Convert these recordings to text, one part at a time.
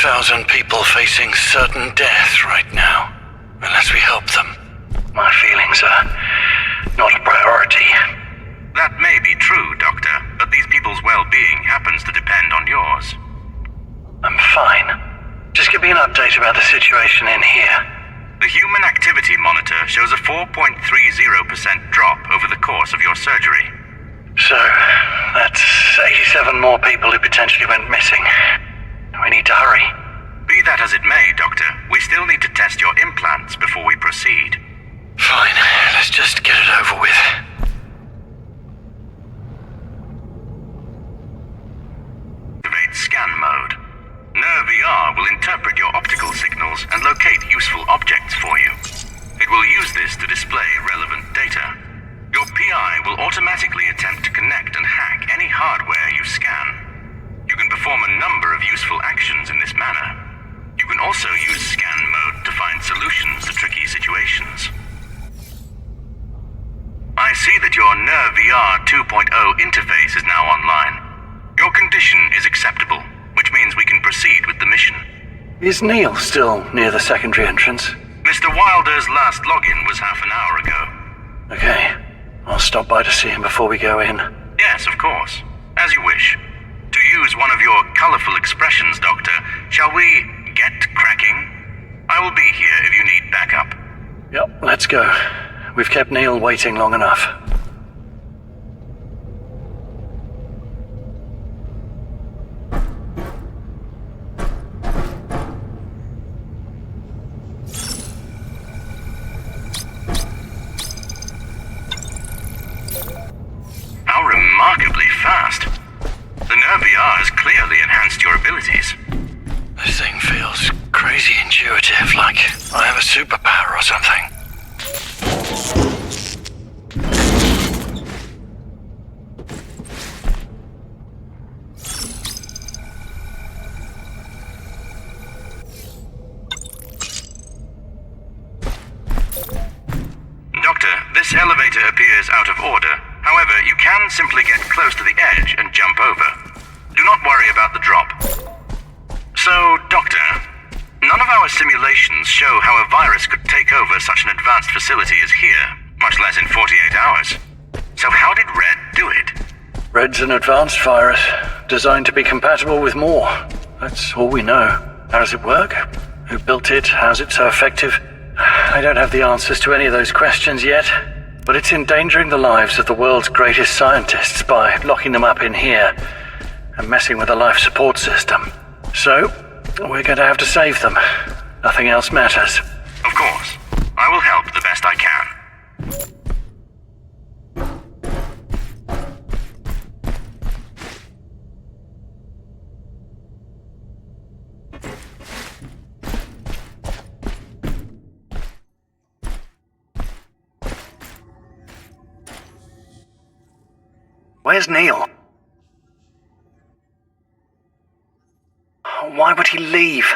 2,000 people facing certain death right now, unless we help them. My feelings are not a priority. That may be true, Doctor, but these people's well-being happens to depend on yours. I'm fine. Just give me an update about the situation in here. The Human Activity Monitor shows a 4.30% drop over the course of your surgery. So, that's 87 more people who potentially went missing. We need to hurry. Be that as it may, Doctor, we still need to test your implants before we proceed. Fine, let's just get it over with. Activate scan mode. Nerve VR will interpret your optical signals and locate useful objects for you. It will use this to display relevant data. Your PI will automatically attempt to connect and hack any hardware you scan. You can perform a number of useful actions in this manner. You can also use scan mode to find solutions to tricky situations. I see that your Nerve VR 2.0 interface is now online. Your condition is acceptable, which means we can proceed with the mission. Is Neil still near the secondary entrance? Mr. Wilder's last login was half an hour ago. Okay, I'll stop by to see him before we go in. Yes, of course. As you wish. To use one of your colorful expressions, Doctor, shall we get cracking? I will be here if you need backup. Yep, let's go. We've kept Neil waiting long enough. How remarkably fast. The Nerve VR has clearly enhanced your abilities. This thing feels crazy intuitive, like I have a superpower or something. Doctor, this elevator appears out of order. However, you can simply get close to the edge and jump over. Do not worry about the drop. So, Doctor, none of our simulations show how a virus could take over such an advanced facility as here, much less in 48 hours. So how did Red do it? Red's an advanced virus, designed to be compatible with more. That's all we know. How does it work? Who built it? How's it so effective? I don't have the answers to any of those questions yet, but it's endangering the lives of the world's greatest scientists by locking them up in here and messing with the life support system. So, we're going to have to save them. Nothing else matters. Of course. I will help the best I can. Where's Neil? Why would he leave?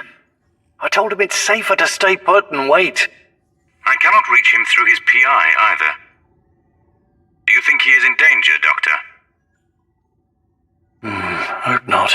I told him it's safer to stay put and wait. I cannot reach him through his PI either. Do you think he is in danger, Doctor? Hope not.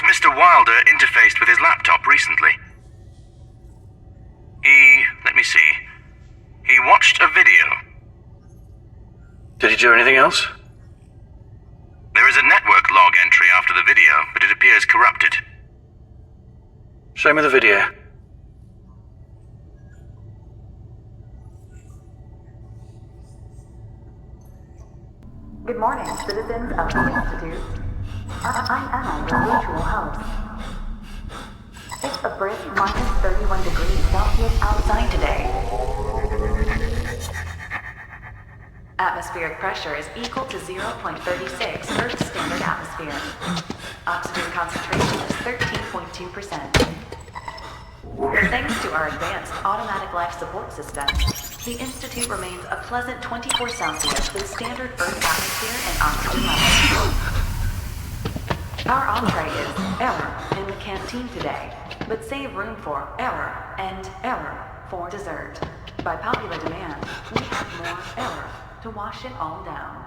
Mr. Wilder interfaced with his laptop recently. Let me see. He watched a video. Did he do anything else? There is a network log entry after the video, but it appears corrupted. Show me the video. Good morning, citizens of the Institute. I'm Emma, your virtual host. It's a brisk minus 31 degrees Celsius outside today. Atmospheric pressure is equal to 0.36 Earth standard atmosphere. Oxygen concentration is 13.2%. Thanks to our advanced automatic life support system, the Institute remains a pleasant 24 Celsius with standard Earth atmosphere and oxygen levels. Our entree is error in the canteen today, but save room for error and error for dessert. By popular demand, we have more error to wash it all down.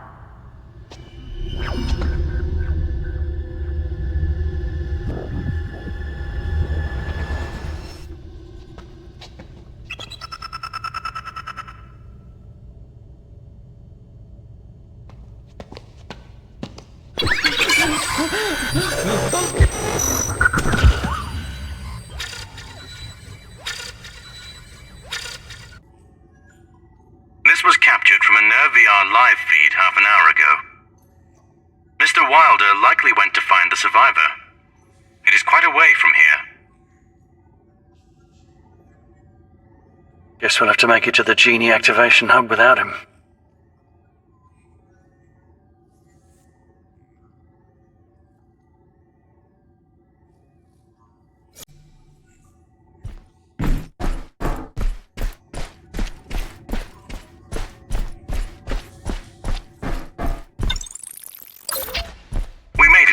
This was captured from a NerVR live feed half an hour ago. Mr. Wilder likely went to find the survivor. It is quite a way from here. Guess we'll have to make it to the Genie activation hub without him.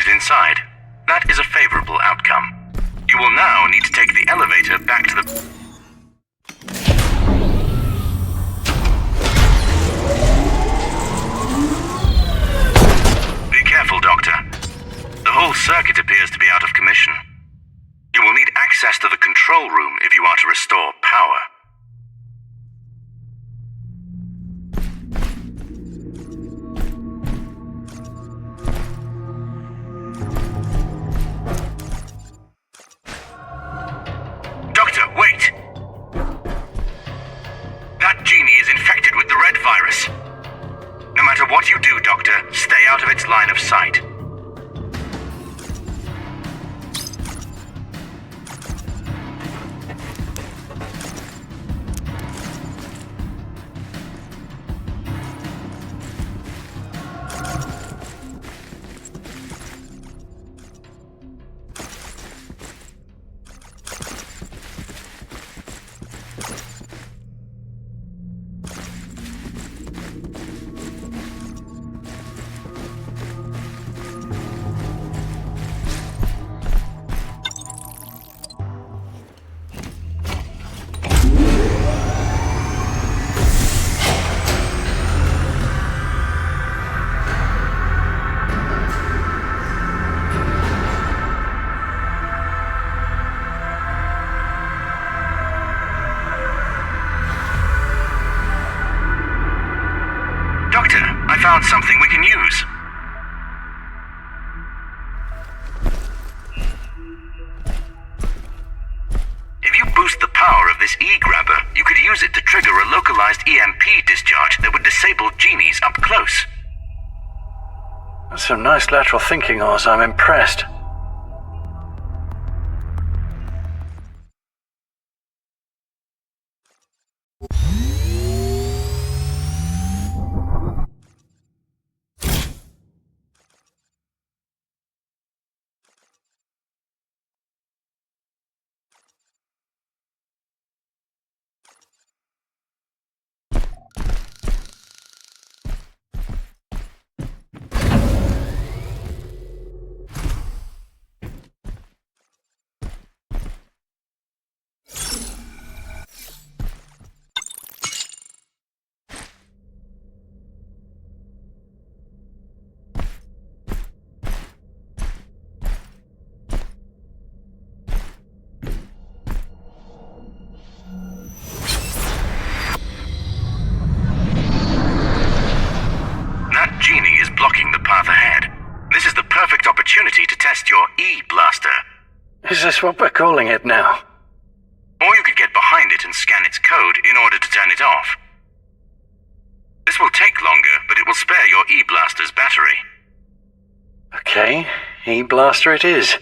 Inside. That is a favorable outcome. You will now need to take the elevator back to the... Be careful, Doctor. The whole circuit appears to be out of commission. You will need access to the control room if you are to restore power. Wait! That genie is infected with the red virus. No matter what you do, Doctor, stay out of its line of sight. I found something we can use. If you boost the power of this E-grabber, you could use it to trigger a localized EMP discharge that would disable genies up close. That's some nice lateral thinking, Oz. I'm impressed. Blocking the path ahead. This is the perfect opportunity to test your E-blaster. Is this what we're calling it now? Or you could get behind it and scan its code in order to turn it off. This will take longer, but it will spare your E-Blaster's battery. Okay, E-Blaster it is.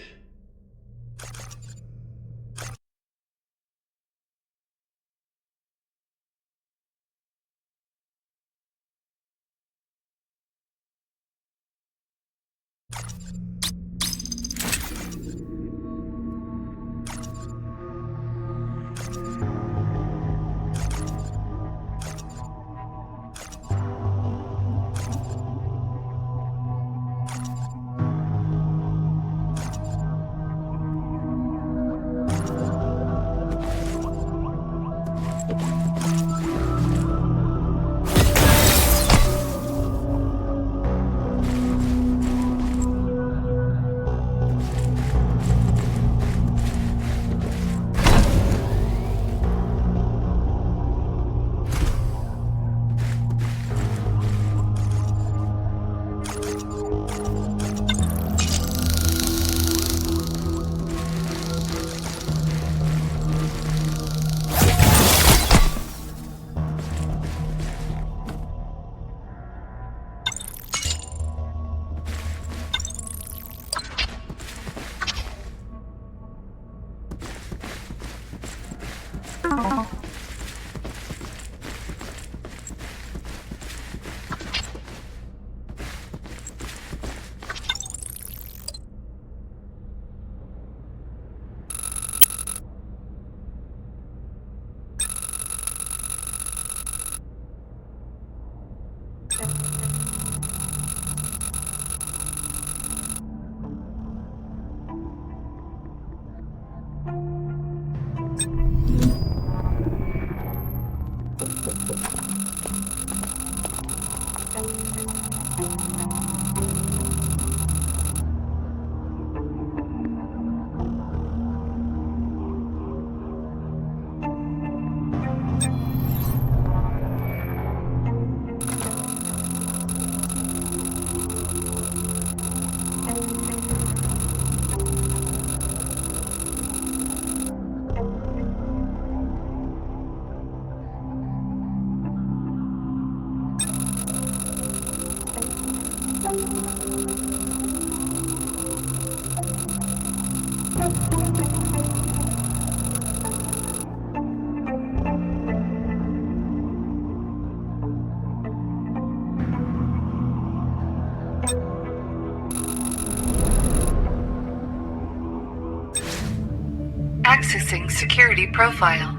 Accessing security profile.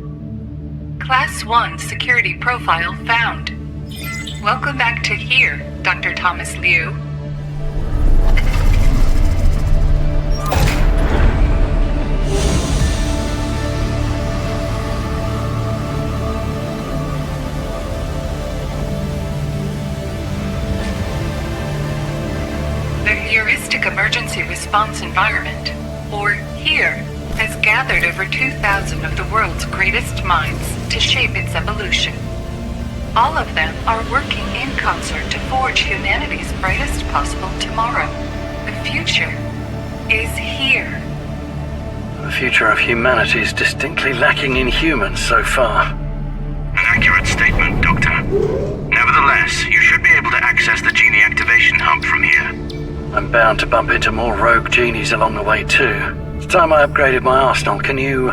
Class 1 security profile found. Welcome back to here, Dr. Thomas Liu. The heuristic emergency response environment, or HERE, has gathered over 2,000 of the world's greatest minds to shape its evolution. All of them are working in concert to forge humanity's brightest possible tomorrow. The future is here. The future of humanity is distinctly lacking in humans so far. An accurate statement, Doctor. Nevertheless, you should be able to access the genie activation hub from here. I'm bound to bump into more rogue genies along the way too. It's time I upgraded my arsenal. Can you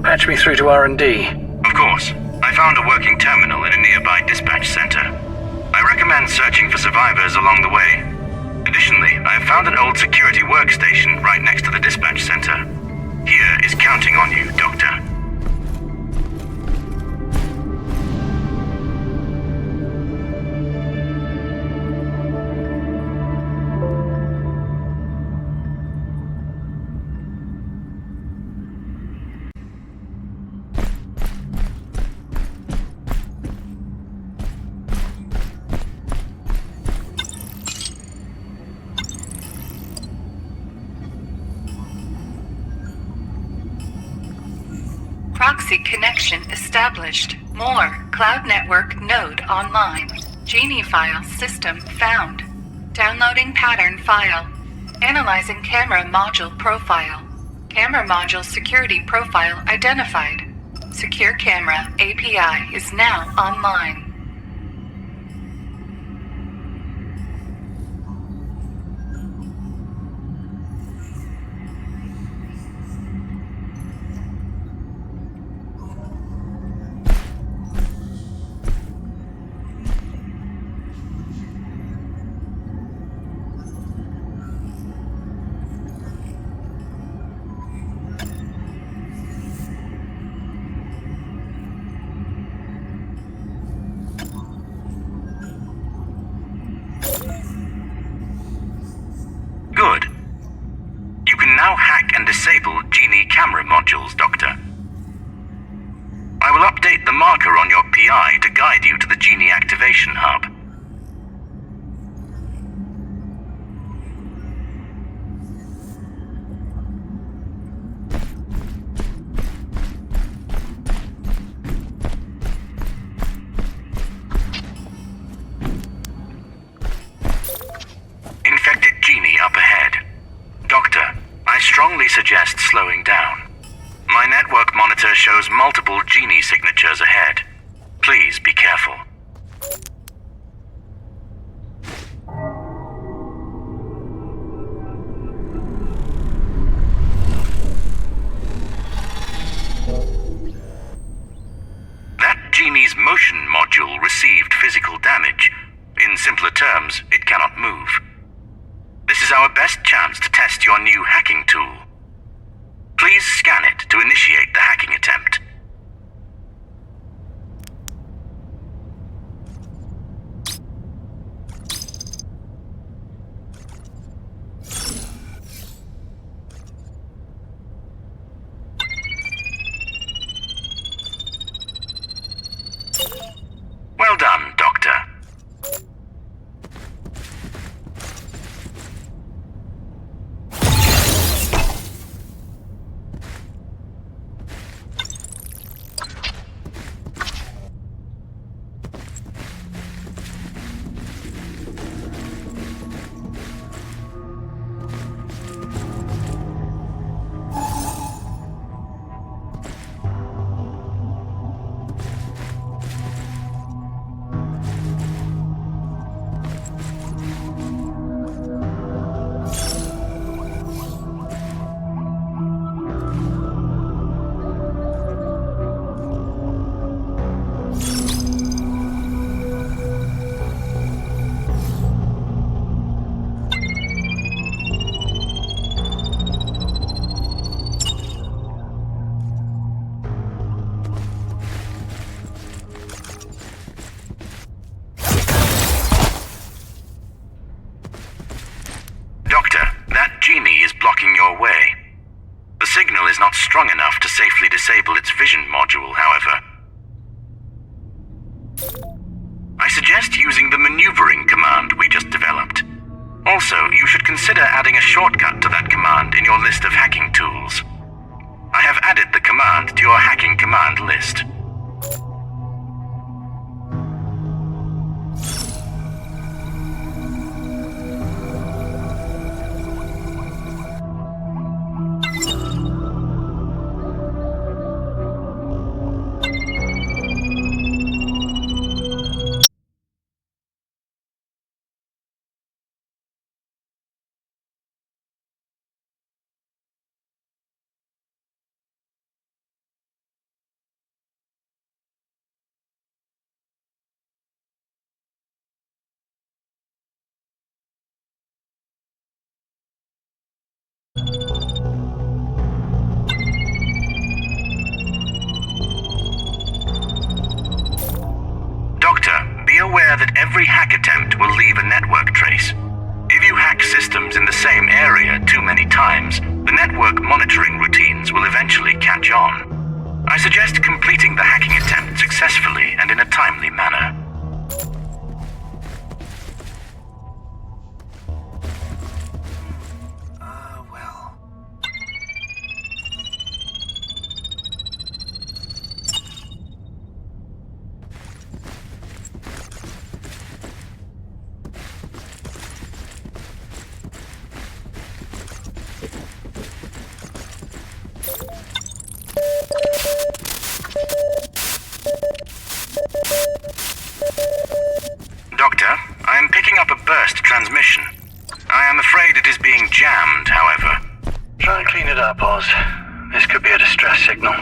patch me through to R&D? Of course. I found a working terminal in a nearby dispatch center. I recommend searching for survivors along the way. Additionally, I have found an old security workstation right next to the dispatch center. HERE is counting on you, Doctor. Proxy connection established. More. Cloud network node online. Genie file system found. Downloading pattern file. Analyzing camera module profile. Camera module security profile identified. Secure camera API is now online. disable Genie camera modules, Doctor. I will update the marker on your PI to guide you to the Genie activation hub. Infected Genie up ahead. Doctor, I strongly suggest slowing down. My network monitor shows multiple Genie signatures ahead. Please be careful. That Genie's motion module received physical damage. In simpler terms, it cannot move. This is our best chance to test your new hacking tool. Please scan it to initiate the hacking attempt. Well done, Doctor. Genie is blocking your way. The signal is not strong enough to safely disable its vision module, however. I suggest using the maneuvering command we just developed. Also, you should consider adding a shortcut to that command in your list of hacking tools. I have added the command to your hacking command list. Be aware that every hack attempt will leave a network trace. If you hack systems in the same area too many times, the network monitoring routines will eventually catch on. I suggest completing the hacking attempt successfully and in a timely manner. Doctor, I am picking up a burst transmission. I am afraid it is being jammed, however. Try and clean it up, Oz. This could be a distress signal.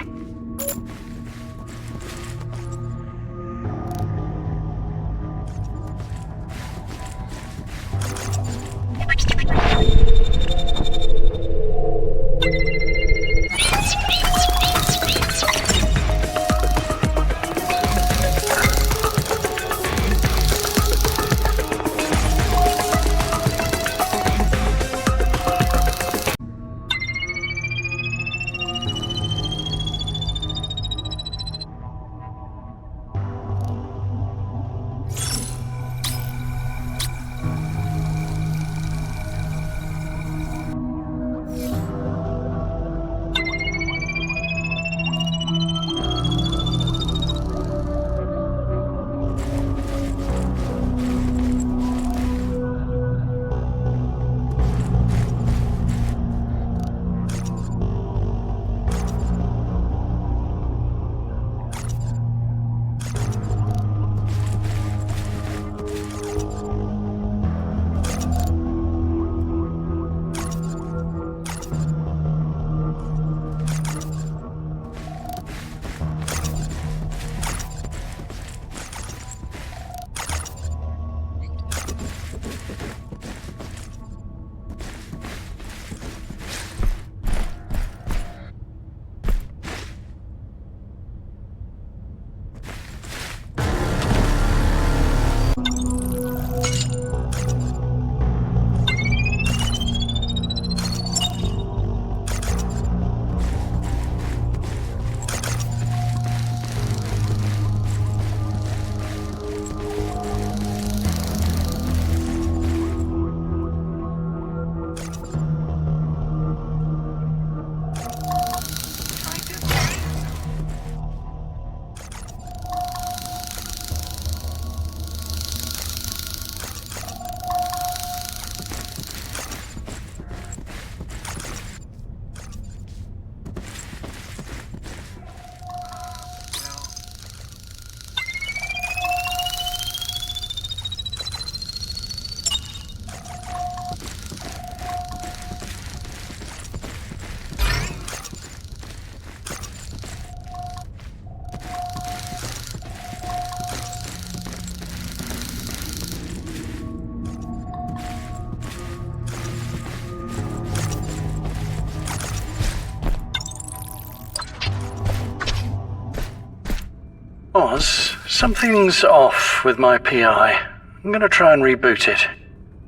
Oz, something's off with my PI. I'm gonna try and reboot it.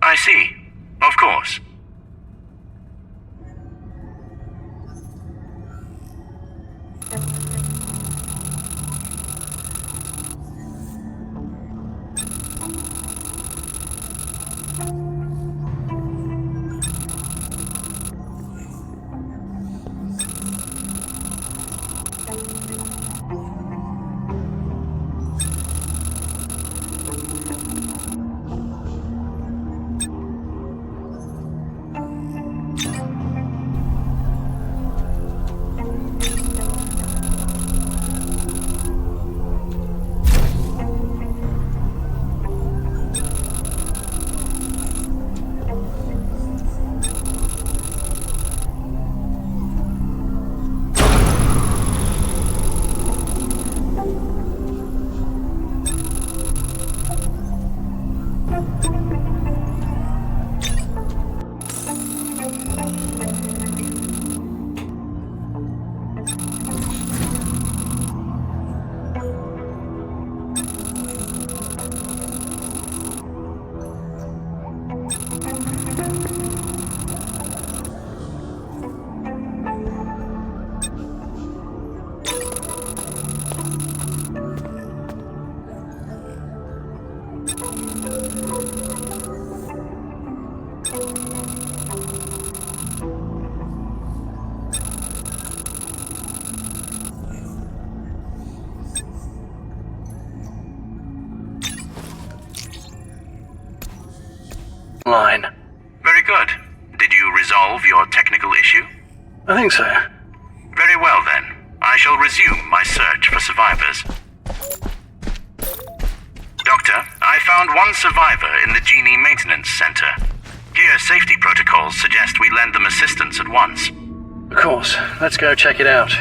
I see. Of course. Line. Very good. Did you resolve your technical issue? I think so. Very well then. I shall resume my search for survivors. Doctor, I found one survivor in the Genie Maintenance Center. Here, safety protocols suggest we lend them assistance at once. Of course. Let's go check it out.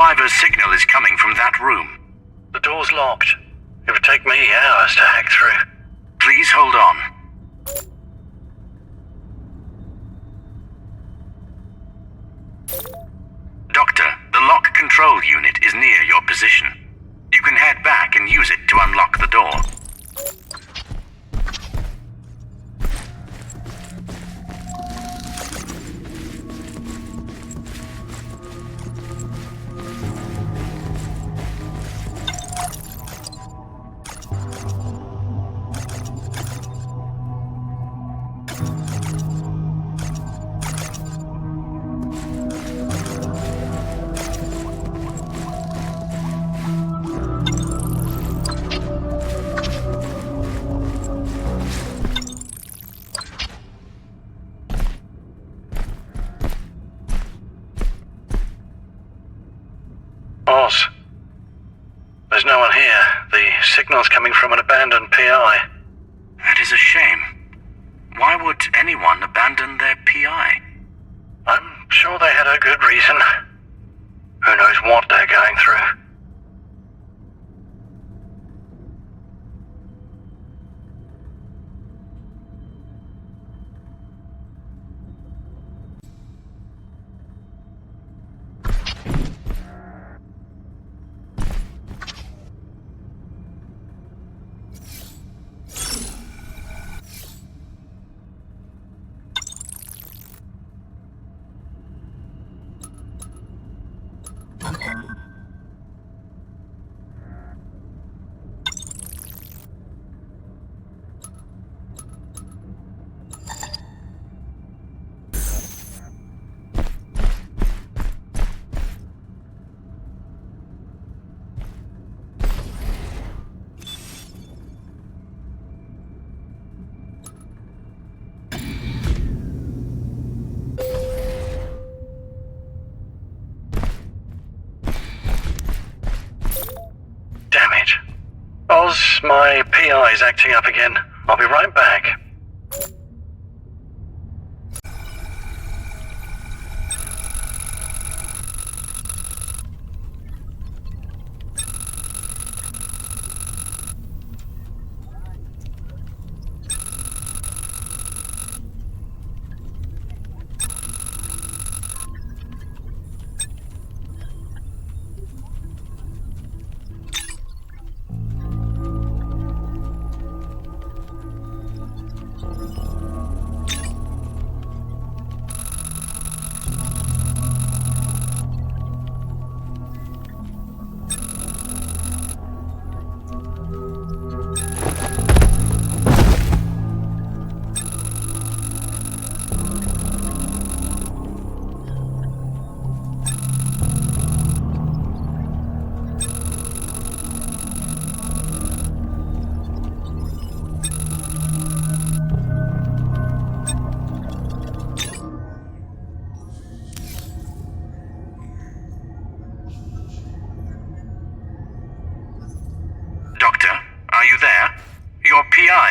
survivor's signal is coming from that room. The door's locked. It would take me hours to hack through. Please hold on. Doctor, the lock control unit is near your position. You can head back and use it to unlock the door. The signal's coming from an abandoned PI. That is a shame. Why would anyone abandon their PI? I'm sure they had a good reason. Who knows what they're going through? My PI's acting up again. I'll be right back.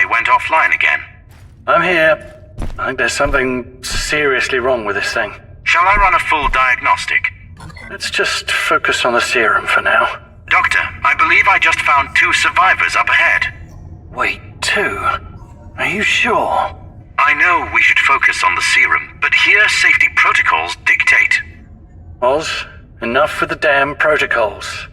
Went offline again. I'm here. I think there's something seriously wrong with this thing. Shall I run a full diagnostic? Let's just focus on the serum for now. Doctor, I believe I just found 2 survivors up ahead. Wait, 2? Are you sure? I know we should focus on the serum, but here safety protocols dictate. Oz, enough with the damn protocols.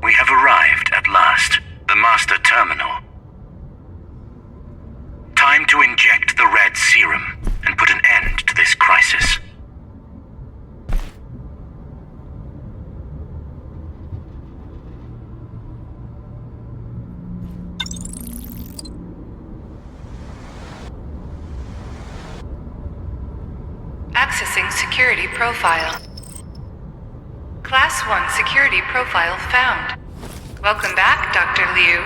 We have arrived at last. The master terminal. Time to inject the red serum and put an end to this crisis. Accessing security profile. Class 1 security profile found. Welcome back, Dr. Liu.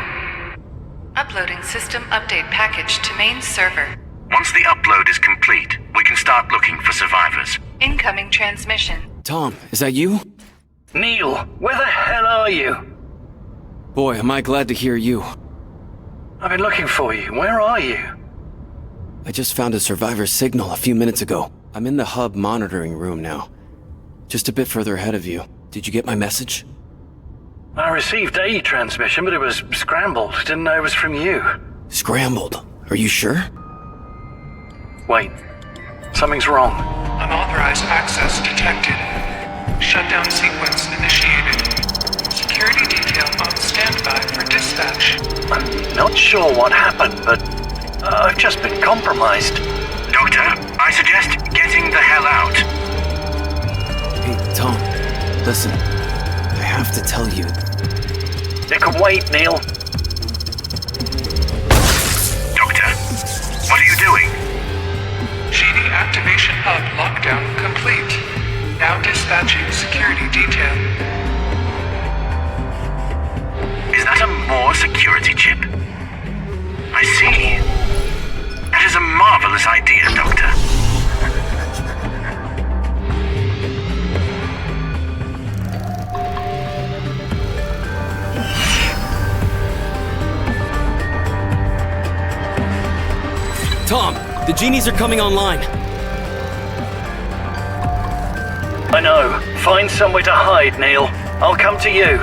Uploading system update package to main server. Once the upload is complete, we can start looking for survivors. Incoming transmission. Tom, is that you? Neil, where the hell are you? Boy, am I glad to hear you. I've been looking for you. Where are you? I just found a survivor signal a few minutes ago. I'm in the hub monitoring room now. Just a bit further ahead of you. Did you get my message? I received a transmission, but it was scrambled. Didn't know it was from you. Scrambled? Are you sure? Wait. Something's wrong. Unauthorized access detected. Shutdown sequence initiated. Security detail on standby for dispatch. I'm not sure what happened, but I've just been compromised. Doctor, I suggest getting the hell out. Hey, Tom. Listen. I have to tell you. It can wait, Neil. Doctor, what are you doing? GD activation hub The genies are coming online. I know. Find somewhere to hide, Neil. I'll come to you.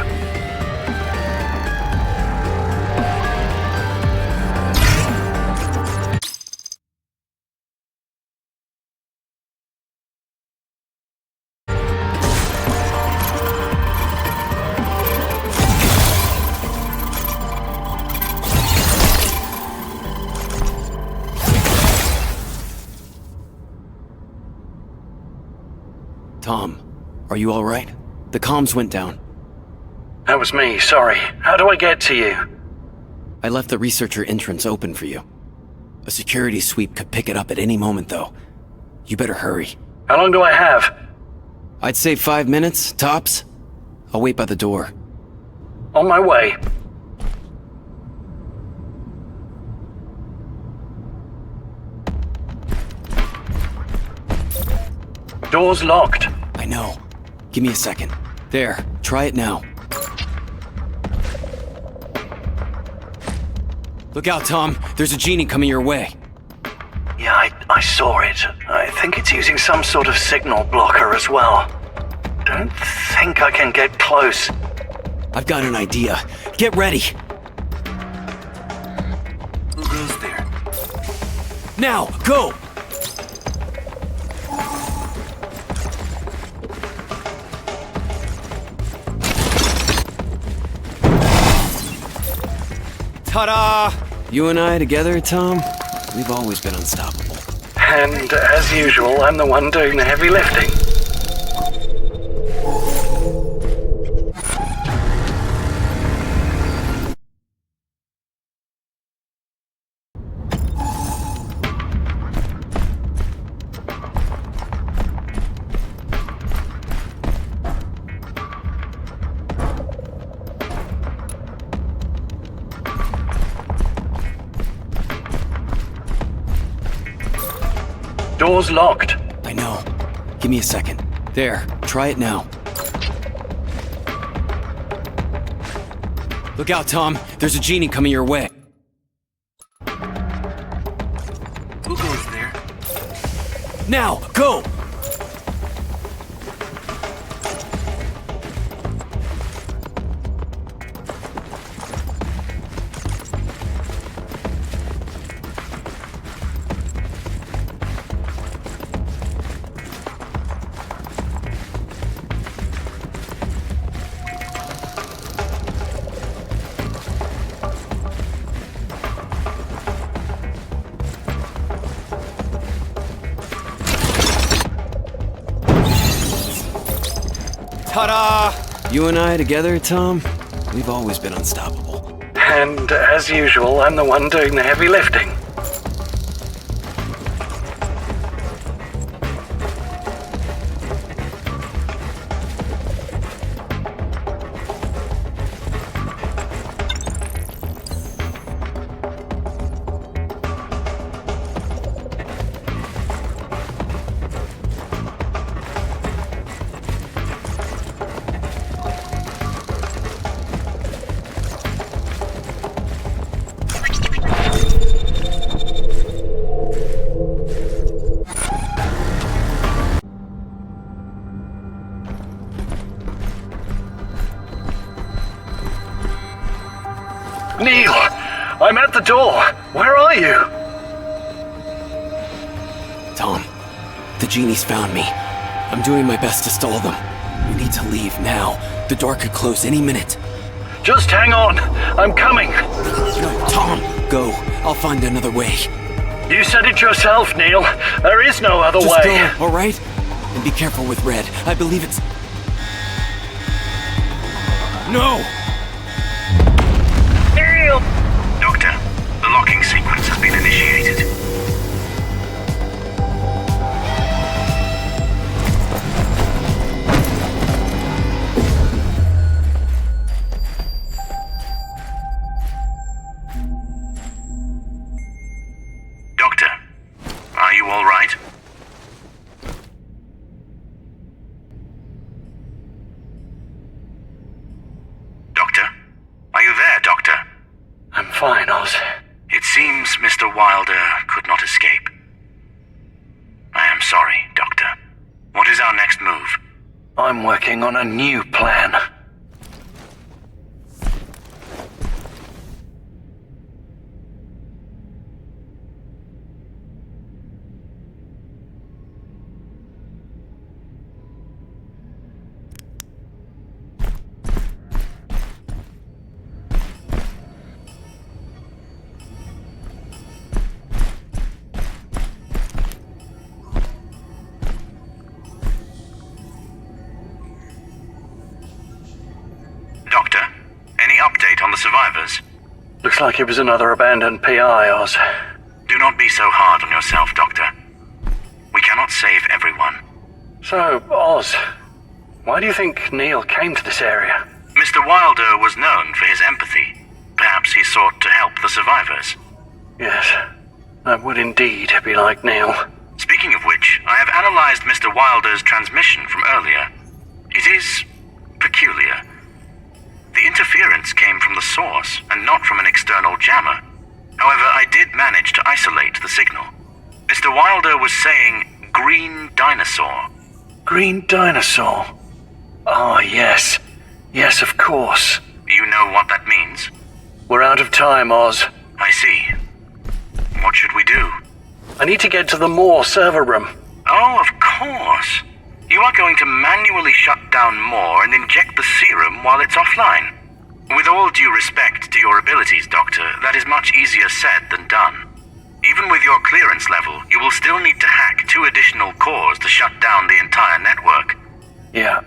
Tom, are you alright? The comms went down. That was me, sorry. How do I get to you? I left the researcher entrance open for you. A security sweep could pick it up at any moment, though. You better hurry. How long do I have? I'd say 5 minutes, tops. I'll wait by the door. On my way. Door's locked. I know. Give me a second. There, try it now. Look out, Tom. There's a genie coming your way. Yeah, I saw it. I think it's using some sort of signal blocker as well. Don't think I can get close. I've got an idea. Get ready. Who goes there? Now, go! Ta-da! You and I together, Tom? We've always been unstoppable. And as usual, I'm the one doing the heavy lifting. Door's locked. I know. Give me a second. There, try it now. Look out, Tom. There's a genie coming your way. Who goes there? Now, go! Ta-da! You and I together, Tom? We've always been unstoppable. And as usual, I'm the one doing the heavy lifting. Neil, I'm at the door. Where are you? Tom, the genies found me. I'm doing my best to stall them. We need to leave now. The door could close any minute. Just hang on. I'm coming. No, Tom, go. I'll find another way. You said it yourself, Neil. There is no other Just way. go, all right? And be careful with Red. I believe it's... No! Neil! Doctor, the locking sequence has been initiated. Doctor, are you all right? Doctor? Are you there, Doctor? I'm fine, Oz. It seems Mr. Wilder could not escape. next move? I'm working on a new plan. Doctor, any update on the survivors? Looks like it was another abandoned PI, Oz. Do not be so hard on yourself, Doctor. We cannot save everyone. So, Oz, why do you think Neil came to this area? Mr. Wilder was known for his empathy. Perhaps he sought to help the survivors. Yes, that would indeed be like Neil. Speaking of which, I have analyzed Mr. Wilder's transmission from earlier. It is peculiar. The interference came from the source, and not from an external jammer. However, I did manage to isolate the signal. Mr. Wilder was saying, "green dinosaur." Green dinosaur? Ah, yes. Yes, of course. You know what that means? We're out of time, Oz. I see. What should we do? I need to get to the Moore server room. Oh, of course. You are going to manually shut down Moore and inject the serum while it's offline. With all due respect to your abilities, Doctor, that is much easier said than done. Even with your clearance level, you will still need to hack 2 additional cores to shut down the entire network. Yeah,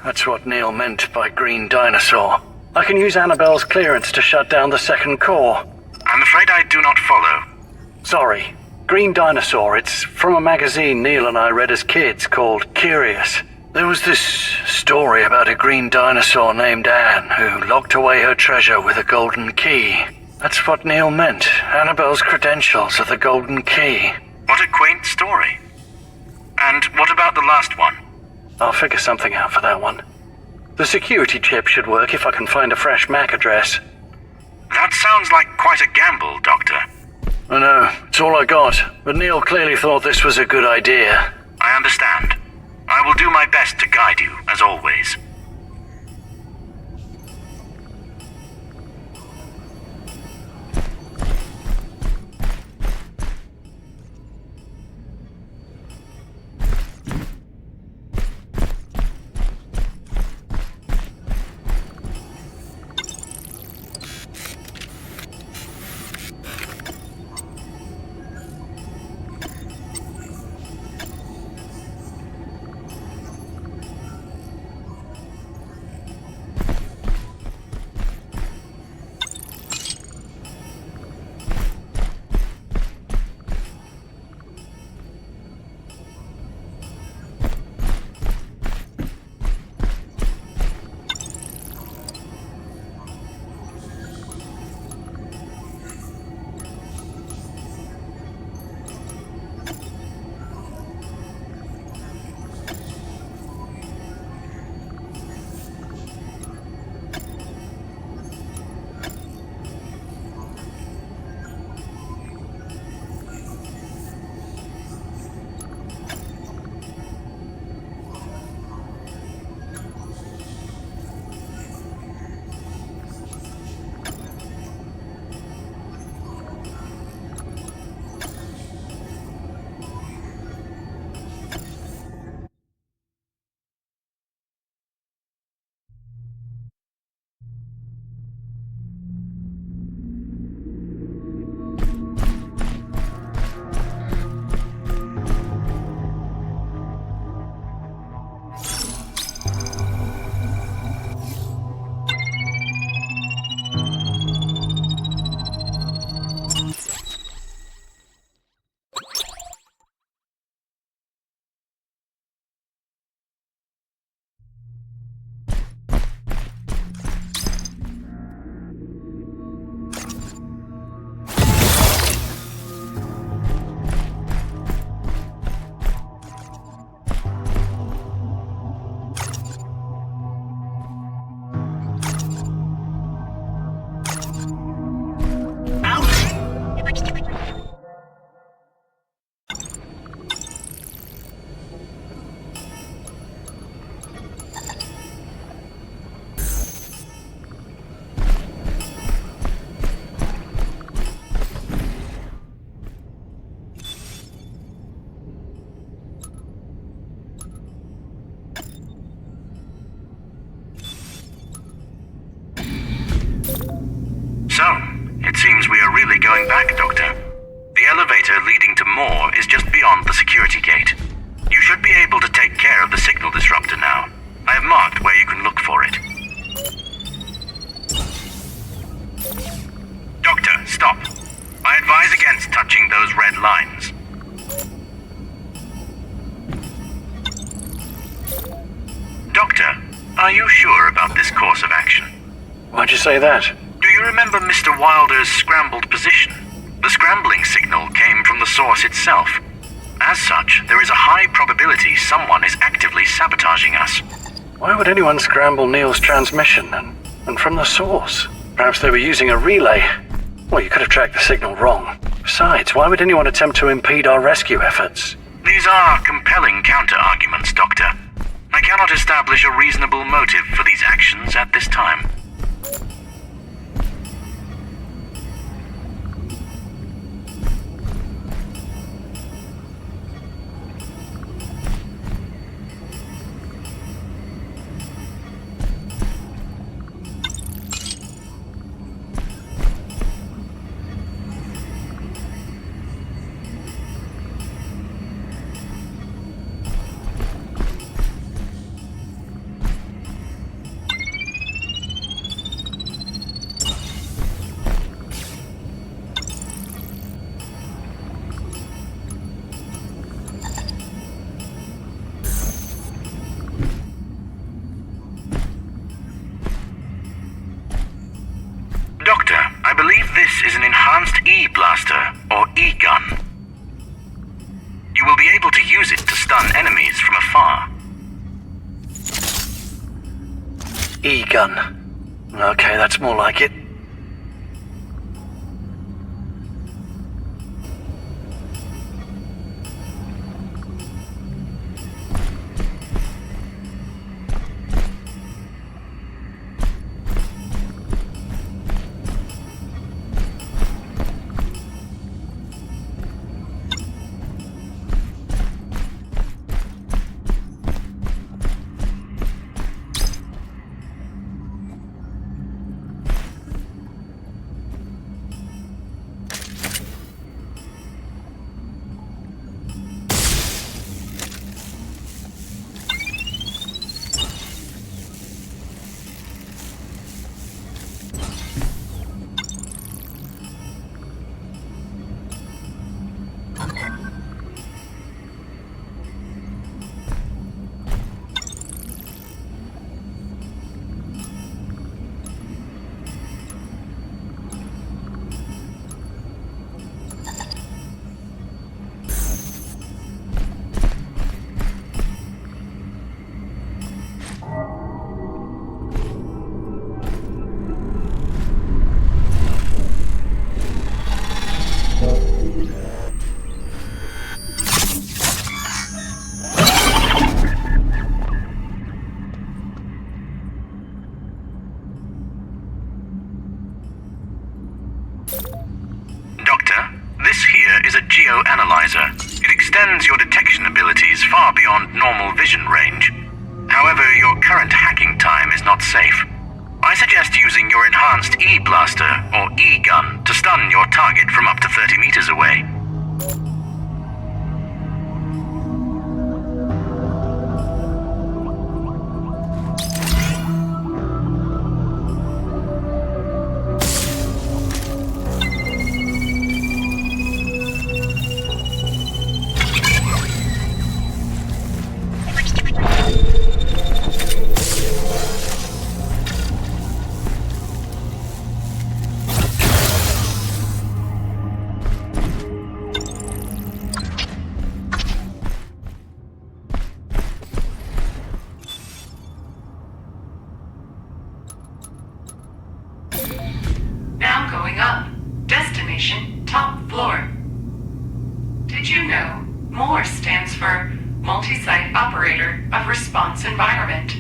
that's what Neil meant by green dinosaur. I can use Annabelle's clearance to shut down the 2nd core. I'm afraid I do not follow. Sorry. Green Dinosaur, it's from a magazine Neil and I read as kids called Curious. There was this story about a green dinosaur named Anne who locked away her treasure with a golden key. That's what Neil meant. Annabelle's credentials are the golden key. What a quaint story. And what about the last one? I'll figure something out for that one. The security chip should work if I can find a fresh MAC address. That sounds like quite a gamble, Doctor. I know, it's all I got, but Neil clearly thought this was a good idea. I understand. I will do my best to guide you, as always. means we are really going back, Doctor. The elevator leading to Moore is just beyond the security gate. You should be able to take care of the signal disruptor now. I have marked where you can look for it. Doctor, stop. I advise against touching those red lines. Doctor, are you sure about this course of action? Why'd you say that? Do you remember Mr. Wilder's scrambled position? The scrambling signal came from the source itself. As such, there is a high probability someone is actively sabotaging us. Why would anyone scramble Neil's transmission and from the source? Perhaps they were using a relay. Well, you could have tracked the signal wrong. Besides, why would anyone attempt to impede our rescue efforts? These are compelling counter-arguments, Doctor. I cannot establish a reasonable motive for these actions at this time. Doctor, I believe this is an enhanced E-blaster, or E-gun. You will be able to use it to stun enemies from afar. E-gun. Okay, that's more like it. Geo-analyzer. It extends your detection abilities far beyond normal vision range. However, your current hacking time is not safe. I suggest using your enhanced E-blaster or E-gun to stun your target from up to 30 meters away. Going up. Destination, top floor. Did you know MORE stands for Multi-Site Operator of Response Environment?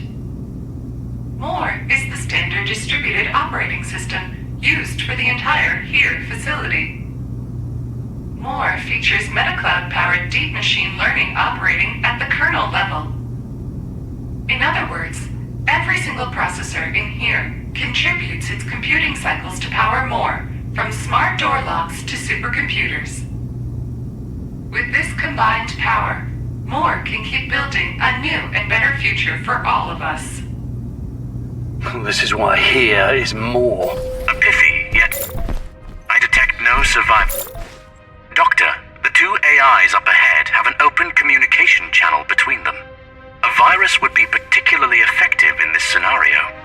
MORE is the standard distributed operating system used for the entire HERE facility. MORE features MetaCloud-powered deep machine learning operating at the kernel level. In other words, every single processor in HERE contributes its computing cycles to power MORE From smart door locks to supercomputers. With this combined power, more can keep building a new and better future for all of us. This is why here is more. A pithy, yet I detect no survival. Doctor, the two AIs up ahead have an open communication channel between them. A virus would be particularly effective in this scenario.